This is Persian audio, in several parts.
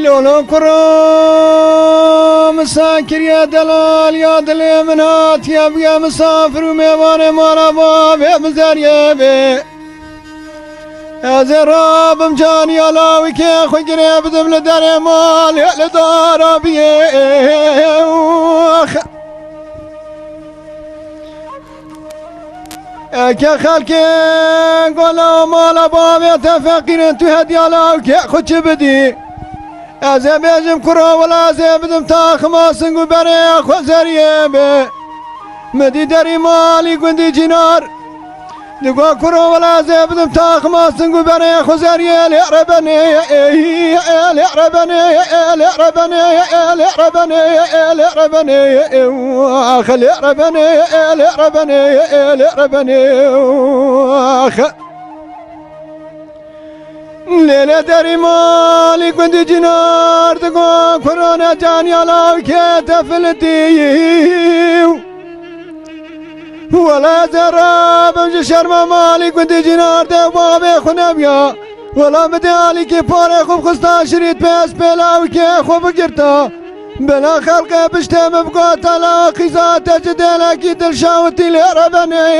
لولو كرام مساكر يا دلال يا دل منات يا بيا مسافر وميوان مالا باب يا مزاريا بي يا زراب مجاني يا لاويك يا خوي قريب دبل دار مال يا لدار بيوخ يا خالكي قولوا مالا باب يا تفقير انتو هدي يا لاويك يا خوش بدي ازم يجم كرو ولا زبدم تاخ ما سنقو بري اخو زريبه مدي داري مالي قندي جنار دقو كرو ولا زبدم تاخ ما سنقو بري اخو زريه لعربني لعربني لعربني لعربني لعربني اخ لعربني لعربني لعربني اخ ليلة داري مالي كنت جنار تقو كورونا جاني على وكيت فلتي ولا زراب مش شرم مالي كنت جنار دوابي خنبيا ولا مدالي كي باري خوب خستا شريط بيس بلا وكي خوب قرتا بلا خلقه بشتم بقوت على خيزات جدلك دل شاوتي لعربني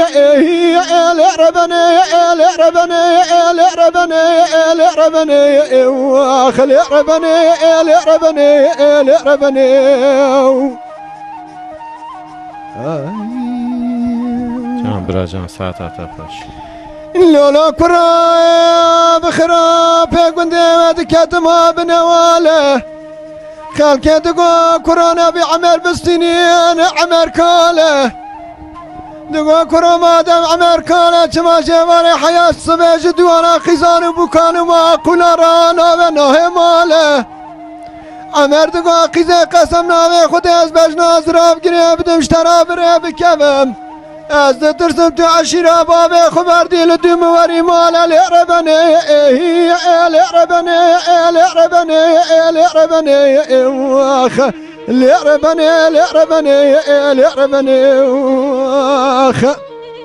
لعربني لعربني لعربني لعربني واخ لعربني لعربني لعربني جان براجان ساعتها تفاش لولا كرا بخراب قندي دكاتما بنواله خالك دقو كورونا بعمر بالسنين عمر كاله دقو كورونا دم عمر كاله كما جمالي حياة صبيج دوانا خزان بوكان وما قول رانا بناه ماله عمر دقو قيزة قسمنا بخود از بجنا زراب قريب دمشترا بريب كمم از درسم تو عشيرة بابي خبر ديل دم وري مالا لعربني لعربني لعربني لعربني واخ لعربني لعربني لعربني واخ